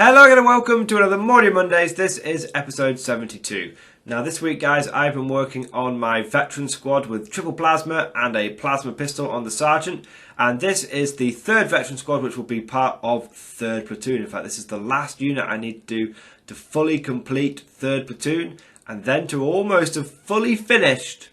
Hello again and welcome to another Mordian Mondays. This is episode 72. Now this week guys, I've been working on my veteran squad with triple plasma and a plasma pistol on the sergeant. And this is the third veteran squad which will be part of third platoon. In fact, this is the last unit I need to do to fully complete third platoon and then to almost have fully finished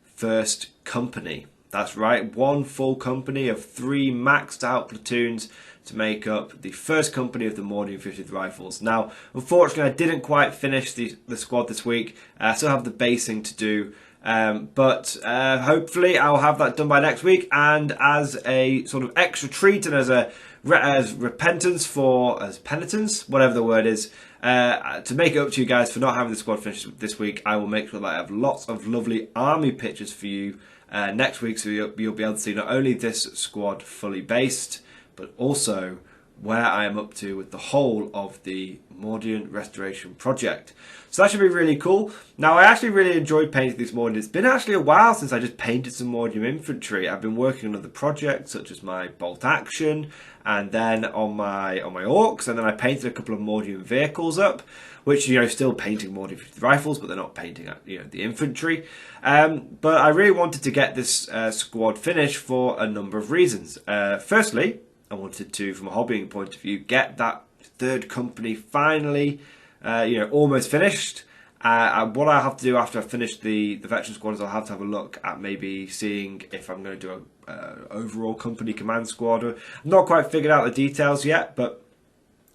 first company. That's right, one full company of 3 maxed out platoons to make up the first company of the Mordian 50th Rifles. Now, unfortunately, I didn't quite finish the squad this week. I still have the basing to do, but hopefully I'll have that done by next week. And as a sort of extra treat and as penitence, whatever the word is, to make it up to you guys for not having the squad finished this week, I will make sure that I have lots of lovely army pictures for you next week, so you'll be able to see not only this squad fully based, but also where I am up to with the whole of the Mordian restoration project. So that should be really cool. Now, I actually really enjoyed painting this Mordian. It's been actually a while since I just painted some Mordian infantry. I've been working on other projects such as my bolt action, and then on my orcs, and then I painted a couple of Mordian vehicles up, which, you know, still painting Mordian 50 rifles, but they're not painting, you know, the infantry. But I really wanted to get this squad finished for a number of reasons. Firstly, I wanted to, from a hobbying point of view, get that third company finally, almost finished. What I have to do after I finish the veteran squad is I'll have to have a look at maybe seeing if I'm going to do an overall company command squad. I'm not quite figured out the details yet, but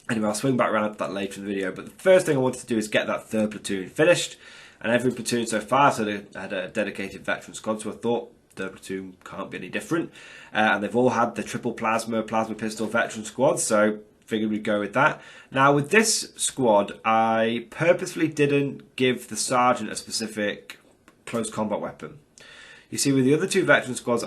anyway, I'll swing back around to that later in the video. But the first thing I wanted to do is get that third platoon finished, and every platoon so far had a dedicated veteran squad, so I thought third platoon can't be any different. And they've all had the triple plasma pistol veteran squad, so figured we'd go with that. Now with this squad, I purposefully didn't give the sergeant a specific close combat weapon. You see, with the other two veteran squads,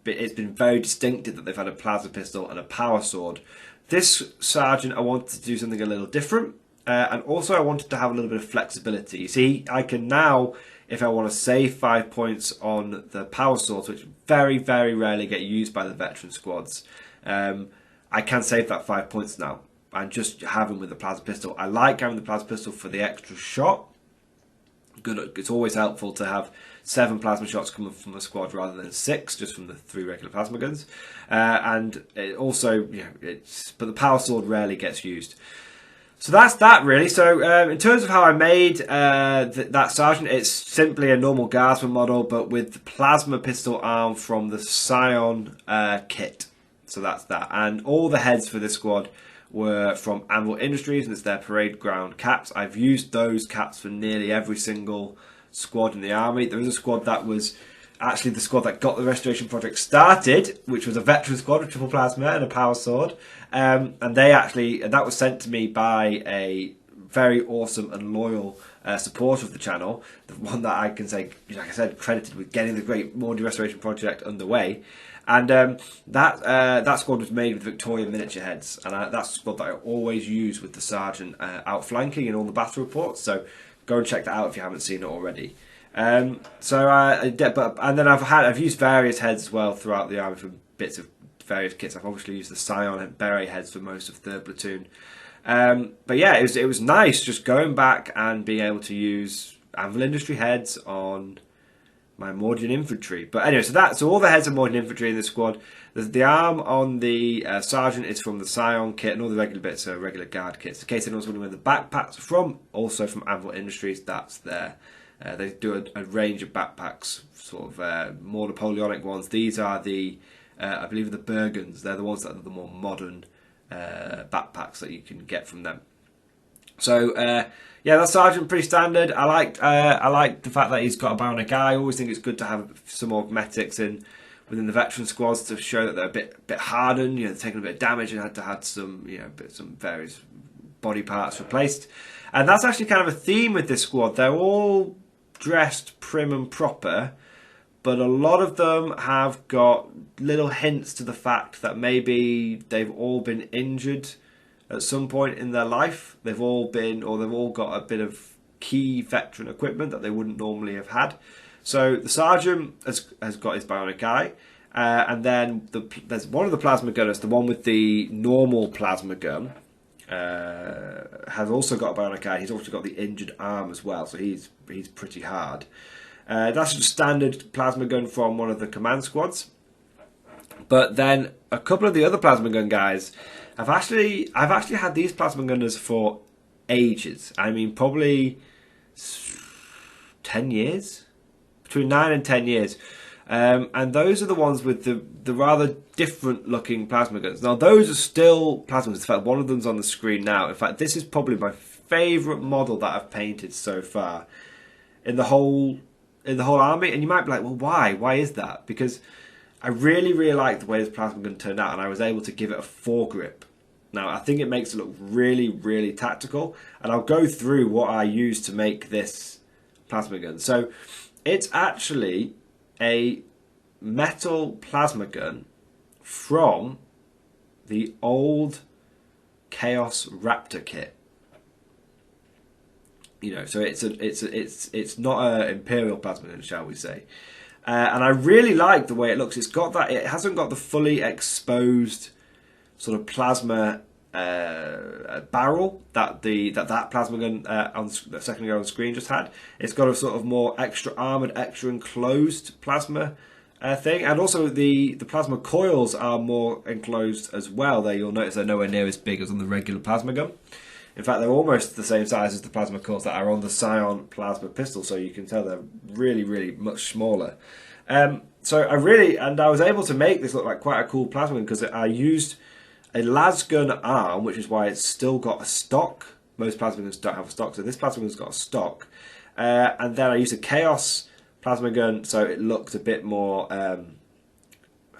it's been very distinctive that they've had a plasma pistol and a power sword. This sergeant, I wanted to do something a little different, and also I wanted to have a little bit of flexibility. You see, I can now, if I want to save 5 points on the power swords, which very, very rarely get used by the veteran squads, I can save that 5 points now and just have them with the plasma pistol. I like having the plasma pistol for the extra shot. Good, it's always helpful to have 7 plasma shots coming from a squad rather than 6, just from the 3 regular plasma guns. And it also, but the power sword rarely gets used. So that's that really. So in terms of how I made that sergeant, it's simply a normal guardsman model, but with the plasma pistol arm from the Scion kit. So that's that. And all the heads for this squad were from Anvil Industries, and it's their parade ground caps. I've used those caps for nearly every single squad in the army. There is a squad that was actually the squad that got the restoration project started, which was a veteran squad with triple plasma and a power sword. And that was sent to me by a very awesome and loyal supporter of the channel, the one that I can say, like I said, credited with getting the great Mordian restoration project underway. And that squad was made with Victorian miniature heads, and that's the squad that I always use with the sergeant outflanking in all the battle reports. So go and check that out if you haven't seen it already. And then I've used various heads as well throughout the army for bits of various kits. I've obviously used the Scion and Beret heads for most of third platoon. But yeah, it was nice just going back and being able to use Anvil Industry heads on my Mordian infantry. But anyway, so all the heads of Mordian infantry in this squad. The arm on the sergeant is from the Scion kit, and all the regular bits are regular guard kits. In case anyone's wondering where the backpacks are from, also from Anvil Industries, that's there. They do a range of backpacks, sort of more Napoleonic ones. These are the, I believe, the Bergens. They're the ones that are the more modern backpacks that you can get from them. So yeah, that sergeant pretty standard. I like the fact that he's got a bionic eye. I always think it's good to have some augmetics within the veteran squads to show that they're a bit hardened. You know, they're taking a bit of damage and had to have some some various body parts replaced. And that's actually kind of a theme with this squad. They're all dressed prim and proper, but a lot of them have got little hints to the fact that maybe they've all been injured at some point in their life. They've all got a bit of key veteran equipment that they wouldn't normally have had. So the sergeant has got his bionic eye, and then there's one of the plasma gunners, the one with the normal plasma gun, has also got a bionic eye. He's also got the injured arm as well, so he's pretty hard. That's just a standard plasma gun from one of the command squads. But then a couple of the other plasma gun guys, I've actually had these plasma gunners for ages. I mean, probably 10 years, between 9 and 10 years. And those are the ones with the rather different looking plasma guns. Now those are still plasma guns. In fact, one of them's on the screen now. In fact, this is probably my favourite model that I've painted so far in the whole army. And you might be like, well, why? Why is that? Because I really like the way this plasma gun turned out, and I was able to give it a foregrip. Now I think it makes it look really tactical, and I'll go through what I used to make this plasma gun. So it's actually a metal plasma gun from the old Chaos Raptor kit. You know, so it's not an Imperial plasma gun, shall we say? And I really like the way it looks. It's got that. It hasn't got the fully exposed sort of plasma barrel that that plasma gun on the second ago on screen just had. It's got a sort of more extra armored, extra enclosed plasma thing, and also the plasma coils are more enclosed as well. There, you'll notice they're nowhere near as big as on the regular plasma gun. In fact, they're almost the same size as the plasma coils that are on the Scion plasma pistol, so you can tell they're really much smaller. So I was able to make this look like quite a cool plasma gun because I used a lasgun arm, which is why it's still got a stock. Most plasma guns don't have a stock, so this plasma gun's got a stock. And then I used a Chaos plasma gun, so it looked a bit more, I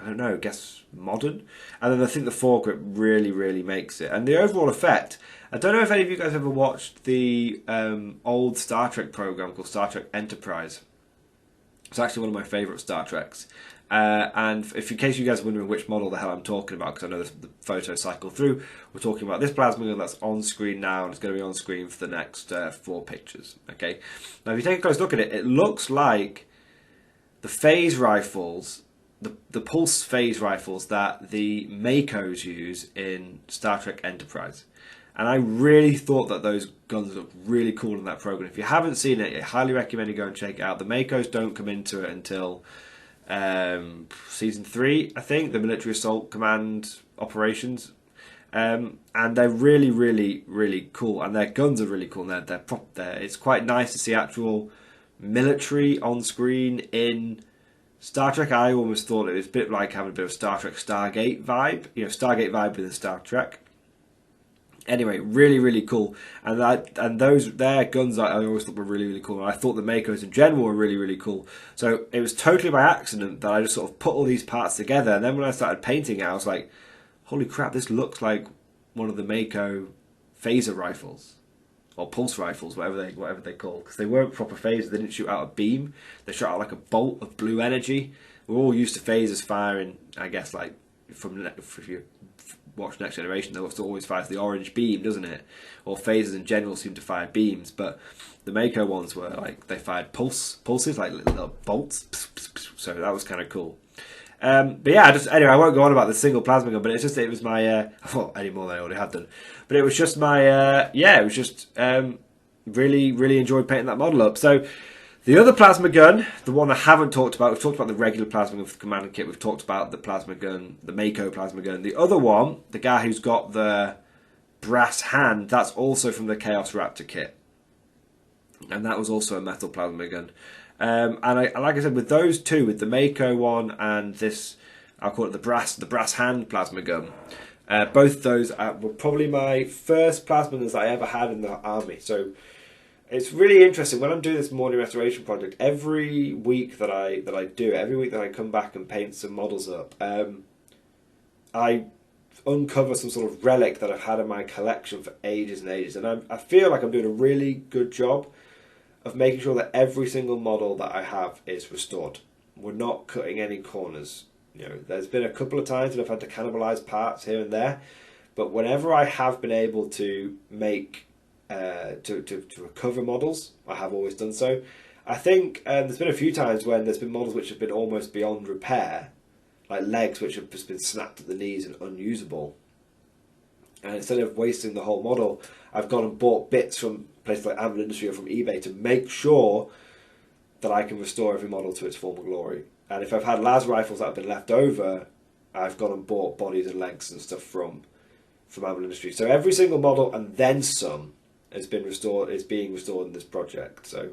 don't know, I guess modern. And then I think the foregrip really makes it. And the overall effect, I don't know if any of you guys ever watched the old Star Trek program called Star Trek Enterprise. It's actually one of my favourite Star Treks. And if in case you guys are wondering which model the hell I'm talking about, because I know the photos cycle through, we're talking about this plasma gun that's on screen now, and it's going to be on screen for the next 4 pictures. Okay. Now, if you take a close look at it, it looks like the phase rifles, the pulse phase rifles that the Makos use in Star Trek Enterprise. And I really thought that those guns looked really cool in that program. If you haven't seen it, I highly recommend you go and check it out. The Makos don't come into it until season 3, I think, the Military Assault Command operations, and they're really cool, and their guns are really cool. And it's quite nice to see actual military on screen in Star Trek. I almost thought it was a bit like having a bit of Star Trek Stargate vibe, you know, Stargate vibe within Star Trek. Anyway, really cool, and their guns I always thought were really cool. And I thought the Makos in general were really cool. So it was totally by accident that I just sort of put all these parts together. And then when I started painting it, I was like, "Holy crap! This looks like one of the Mako phaser rifles or pulse rifles, whatever they call, because they weren't proper phasers. They didn't shoot out a beam. They shot out like a bolt of blue energy. We're all used to phasers firing, I guess, like if you watch Next Generation, though, it always fires the orange beam, doesn't it? Or phasers in general seem to fire beams, but the Mako ones were like they fired pulses, like little bolts. So that was kind of cool. But yeah, anyway, I won't go on about the single plasma gun, but it was my well, any more than I already had done. But it was just my really enjoyed painting that model up. So the other plasma gun, the one I haven't talked about, we've talked about the regular plasma gun for the Commander kit, we've talked about the plasma gun, the Mako plasma gun. The other one, the guy who's got the brass hand, that's also from the Chaos Raptor kit. And that was also a metal plasma gun. And like I said, with those two, with the Mako one and this, I'll call it the brass hand plasma gun, both those were probably my first plasma guns I ever had in the army. So it's really interesting when I'm doing this Mordian restoration project. Every week that I do it, every week that I come back and paint some models up, I uncover some sort of relic that I've had in my collection for ages and ages, and I feel like I'm doing a really good job of making sure that every single model that I have is restored. We're not cutting any corners. You know, there's been a couple of times that I've had to cannibalize parts here and there, but whenever I have been able to make to recover models, I have always done so. I think there's been a few times when there's been models which have been almost beyond repair, like legs which have just been snapped at the knees and unusable. And instead of wasting the whole model, I've gone and bought bits from places like Ammo Industry or from eBay to make sure that I can restore every model to its former glory. And if I've had las rifles that have been left over, I've gone and bought bodies and legs and stuff from Ammo Industry. So every single model and then some has been restored, is being restored in this project. So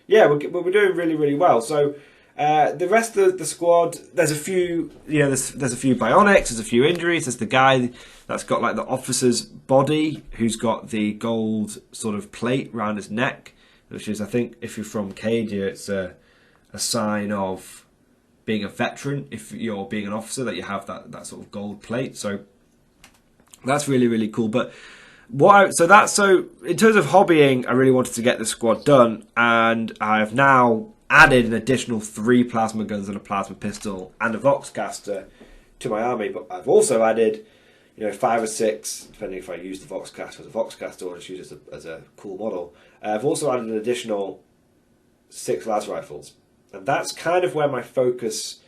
yeah, we're doing really, really well. So the rest of the squad, there's a few, there's a few bionics, there's a few injuries. There's the guy that's got like the officer's body, who's got the gold sort of plate around his neck, which is, I think, if you're from Cadia, it's a sign of being a veteran. If you're being an officer, that you have that sort of gold plate. So that's really, really cool. But so in terms of hobbying, I really wanted to get the squad done, and I've now added an additional 3 plasma guns and a plasma pistol and a Voxcaster to my army. But I've also added 5 or 6, depending if I use the Voxcaster as a Voxcaster or just use it as a cool model. I've also added an additional 6 las rifles, and that's kind of where my focus,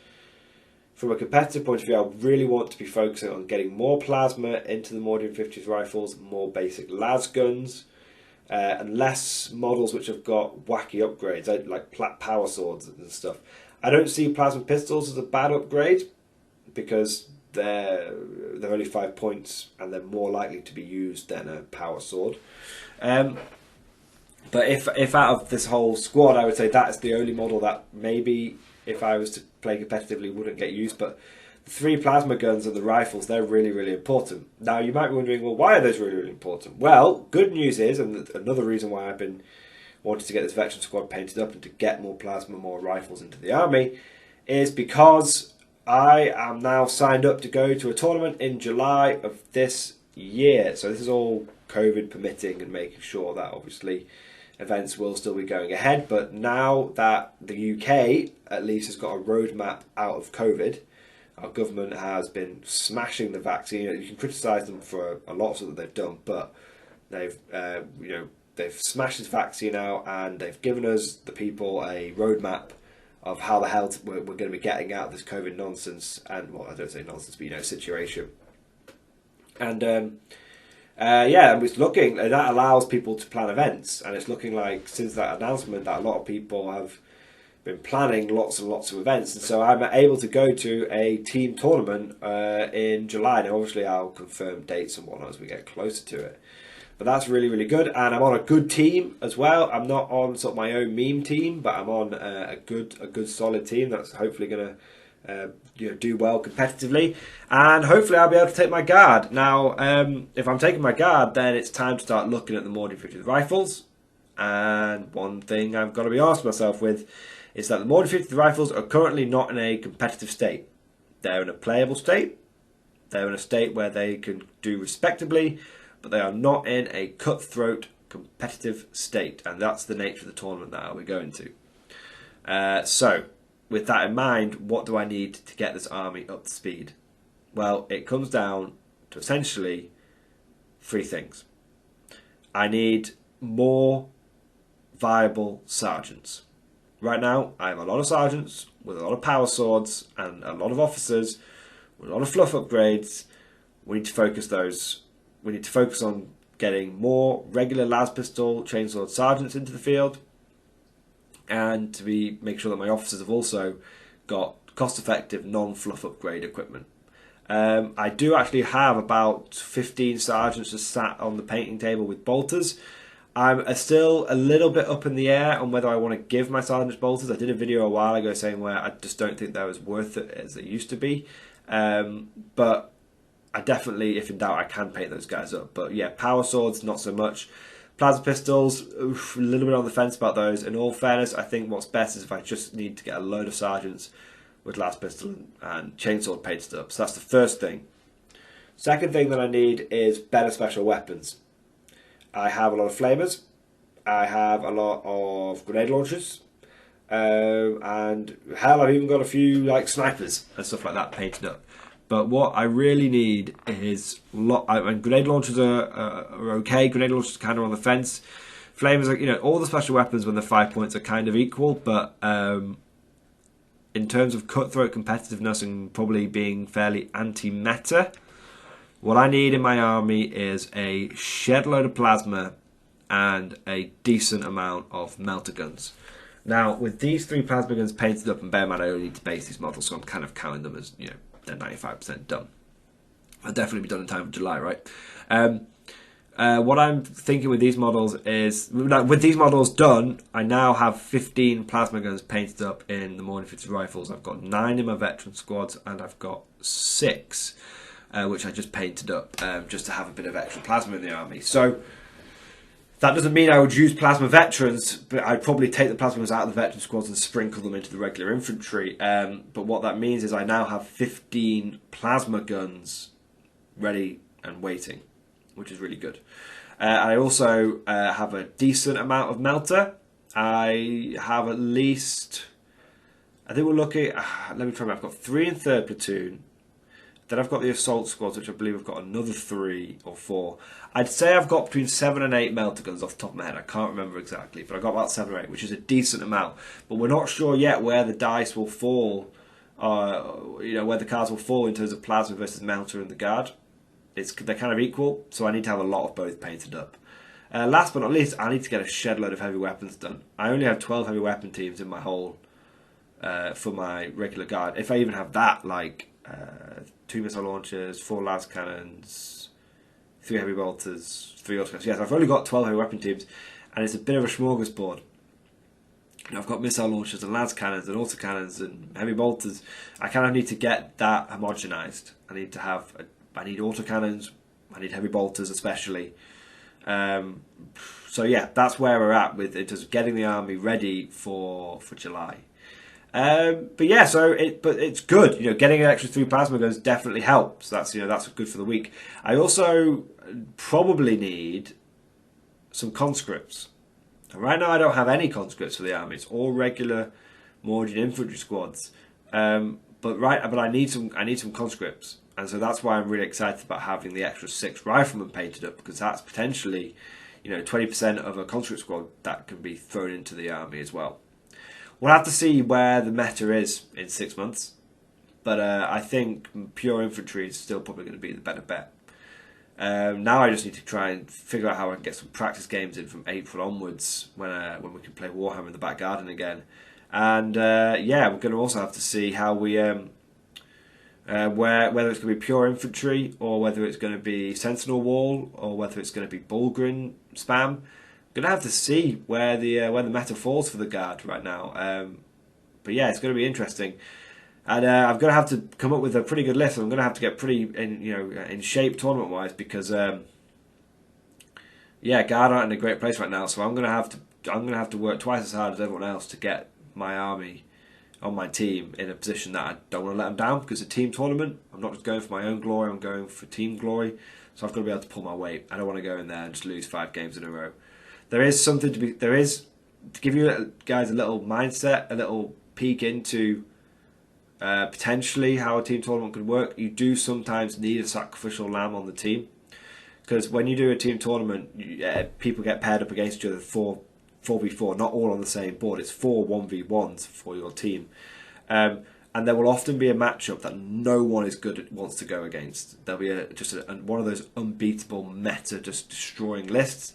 from a competitive point of view, I really want to be focusing on getting more plasma into the Mordian 50s rifles, more basic las guns, and less models which have got wacky upgrades, like power swords and stuff. I don't see plasma pistols as a bad upgrade, because they're only 5 points and they're more likely to be used than a power sword. But if out of this whole squad, I would say that is the only model that maybe, if I was to play competitively, wouldn't get used. But the 3 plasma guns and the rifles, they're really, really important. Now, you might be wondering, well, why are those really, really important? Well, good news is, and another reason why I've been wanting to get this veteran squad painted up and to get more plasma, more rifles into the army, is because I am now signed up to go to a tournament in July of this year. So this is all COVID permitting and making sure that, obviously, events will still be going ahead. But now that the UK at least has got a roadmap out of COVID, our government has been smashing the vaccine. You can criticise them for a lot of stuff that they've done, but they've they've smashed this vaccine out, and they've given us, the people, a roadmap of how the hell we're going to be getting out of this COVID nonsense, and, well, I don't say nonsense, but situation. And yeah, it's looking, that allows people to plan events, and it's looking like, since that announcement, that a lot of people have been planning lots and lots of events. And so I'm able to go to a team tournament in July. Now, obviously, I'll confirm dates and whatnot as we get closer to it. But that's really, really good, and I'm on a good team as well. I'm not on sort of my own meme team, but I'm on a good solid team that's hopefully going to do well competitively, and hopefully I'll be able to take my guard. Now, if I'm taking my guard, then it's time to start looking at the Mordian 50 rifles. And one thing I've got to be honest myself with is that the Mordian 50 rifles are currently not in a competitive state. They're in a playable state. They're in a state where they can do respectably, but they are not in a cutthroat competitive state, and that's the nature of the tournament that I'll be going to. So, with that in mind, what do I need to get this army up to speed? Well, it comes down to essentially 3 things. I need more viable sergeants. Right now, I have a lot of sergeants with a lot of power swords and a lot of officers with a lot of fluff upgrades. We need to focus those. We need to focus on getting more regular las pistol chainsword sergeants into the field, and to make sure that my officers have also got cost-effective non-fluff upgrade equipment. I do actually have about 15 sergeants just sat on the painting table with bolters. I'm still a little bit up in the air on whether I want to give my sergeants bolters. I did a video a while ago saying where I just don't think they're as worth it as they used to be. But I definitely, if in doubt, I can paint those guys up. But yeah, power swords, not so much. Plasma pistols, a little bit on the fence about those. In all fairness, I think what's best is if I just need to get a load of sergeants with las pistol and chainsword painted up. So that's the first thing. Second thing that I need is better special weapons. I have a lot of flamers. I have a lot of grenade launchers. And hell, I've even got a few like snipers and stuff like that painted up. But what I really need is grenade launchers are okay. Grenade launchers are kind of on the fence. Flamers are, all the special weapons when they're 5 points are kind of equal. But in terms of cutthroat competitiveness and probably being fairly anti-meta, What I need in my army is a shed load of plasma and a decent amount of melter guns. Now, with these 3 plasma guns painted up, and bear in mind I only need to base these models, so I'm kind of counting them as, you know, they're 95% done. I'll definitely be done in time for July, right? What I'm thinking with these models is, with these models done, I now have 15 plasma guns painted up in the Mordian infantry rifles. I've got 9 in my veteran squads, and I've got 6, which I just painted up just to have a bit of extra plasma in the army. So that doesn't mean I would use plasma veterans, but I'd probably take the plasma guns out of the veteran squads and sprinkle them into the regular infantry. But what that means is I now have 15 plasma guns ready and waiting, which is really good. I also have a decent amount of melter. I have at least, I think we're looking, let me try my, I've got 3 in 3rd platoon. Then I've got the assault squads, which I believe I've got another 3 or 4. I'd say I've got between 7 and 8 melter guns off the top of my head. I can't remember exactly, but I've got about 7 or 8, which is a decent amount. But we're not sure yet where the dice will fall, you know, where the cards will fall in terms of plasma versus melter and the guard. They're kind of equal, so I need to have a lot of both painted up. Last but not least, I need to get a shed load of heavy weapons done. I only have 12 heavy weapon teams in my whole, for my regular guard. If I even have that, like 2 missile launchers, 4 las cannons, 3 heavy bolters, 3 autocannons. Yes, I've only got 12 heavy weapon teams, and it's a bit of a smorgasbord. You know, I've got missile launchers and las cannons and autocannons and heavy bolters. I kind of need to get that homogenized. I need to have, I need autocannons, I need heavy bolters especially. So yeah, that's where we're at with it, just getting the army ready for July. But yeah, but it's good. You know, getting an extra 3 plasma guns definitely helps. That's, you know, that's good for the week. I also probably need some conscripts. Right now, I don't have any conscripts for the army. It's all regular Mordian infantry squads. But I need some conscripts, and so that's why I'm really excited about having the extra 6 riflemen painted up, because that's potentially, you know, 20% of a conscript squad that can be thrown into the army as well. We'll have to see where the meta is in 6 months, but I think pure infantry is still probably going to be the better bet. Now I just need to try and figure out how I can get some practice games in from April onwards, when we can play Warhammer in the back garden again. And yeah, we're going to also have to see how we whether it's going to be pure infantry, or whether it's going to be sentinel wall, or whether it's going to be Bulgrin spam. Going to have to see where the meta falls for the guard right now. But yeah, it's going to be interesting, and I'm going to have to come up with a pretty good list. I'm going to have to get pretty in shape tournament wise, because yeah, guard aren't in a great place right now. So I'm going to have to work twice as hard as everyone else to get my army on my team in a position that I don't want to let them down, because it's a team tournament. I'm not just going for my own glory, I'm going for team glory. So I've got to be able to pull my weight. I don't want to go in there and just lose 5 games in a row. There is to give you guys a little mindset, a little peek into potentially how a team tournament could work. You do sometimes need a sacrificial lamb on the team, because when you do a team tournament, people get paired up against each other 4v4, not all on the same board. It's 4 1v1s for your team, and there will often be a matchup that no one is good at, wants to go against. There'll be one of those unbeatable meta, just destroying lists.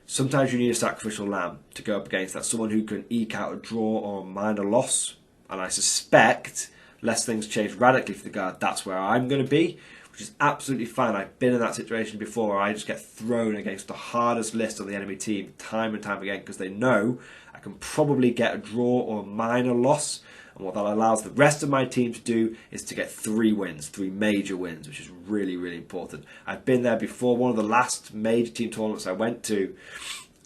Sometimes you need a sacrificial lamb to go up against that, someone who can eke out a draw or a minor loss. And I suspect, unless things change radically for the guard, that's where I'm going to be, which is absolutely fine. I've been in that situation before, where I just get thrown against the hardest list on the enemy team time and time again, because they know I can probably get a draw or a minor loss. And what that allows the rest of my team to do is to get 3 wins, 3 major wins, which is really, really important. I've been there before. One of the last major team tournaments I went to,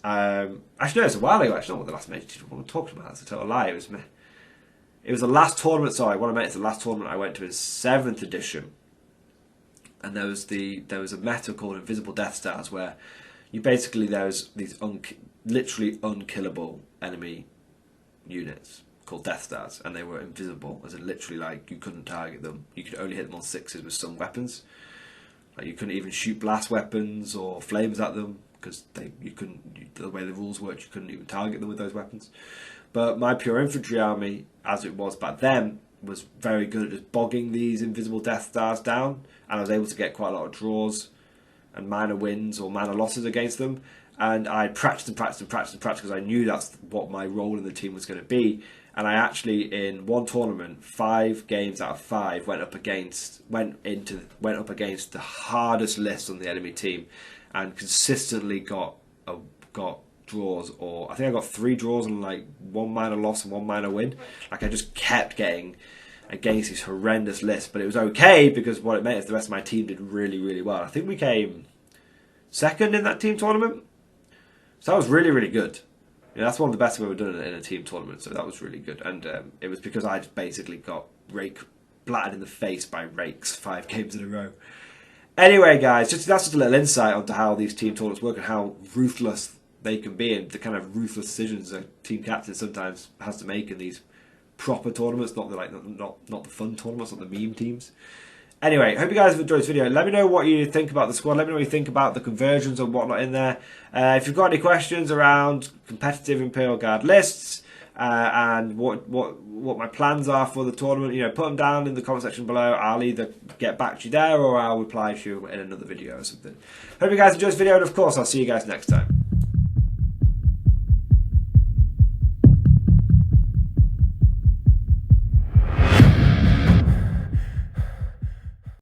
actually no, it's a while ago. Actually, not one of the last major team tournaments I'm talking about. That's a total lie. It was the last tournament. Sorry, what I meant is the last tournament I went to is 7th edition, and there was a meta called Invisible Death Stars, where you basically, there was these literally unkillable enemy units called Death Stars, and they were invisible, as in literally, like, you couldn't target them. You could only hit them on 6s with some weapons. Like, you couldn't even shoot blast weapons or flames at them, because the way the rules worked, you couldn't even target them with those weapons. But my pure infantry army, as it was back then, was very good at just bogging these invisible Death Stars down, and I was able to get quite a lot of draws and minor wins or minor losses against them. And I practiced and practiced and practiced and practiced because I knew that's what my role in the team was going to be. And I actually, in one tournament, 5 games out of 5 went up against the hardest list on the enemy team, and consistently got draws. Or I think I got 3 draws and like 1 minor loss and 1 minor win. Like I just kept getting against these horrendous lists, but it was okay because what it meant is the rest of my team did really, really well. I think we came second in that team tournament. So that was really, really good. You know, that's one of the best we've ever done in a team tournament, so that was really good. And it was because I just basically got blattered in the face by rakes 5 games in a row. Anyway, guys, that's just a little insight onto how these team tournaments work and how ruthless they can be, and the kind of ruthless decisions a team captain sometimes has to make in these proper tournaments, not the fun tournaments, not the meme teams. Anyway, hope you guys have enjoyed this video. Let me know what you think about the squad. Let me know what you think about the conversions and whatnot in there. If you've got any questions around competitive Imperial Guard lists and what my plans are for the tournament, you know, put them down in the comment section below. I'll either get back to you there or I'll reply to you in another video or something. Hope you guys enjoyed this video, and of course I'll see you guys next time.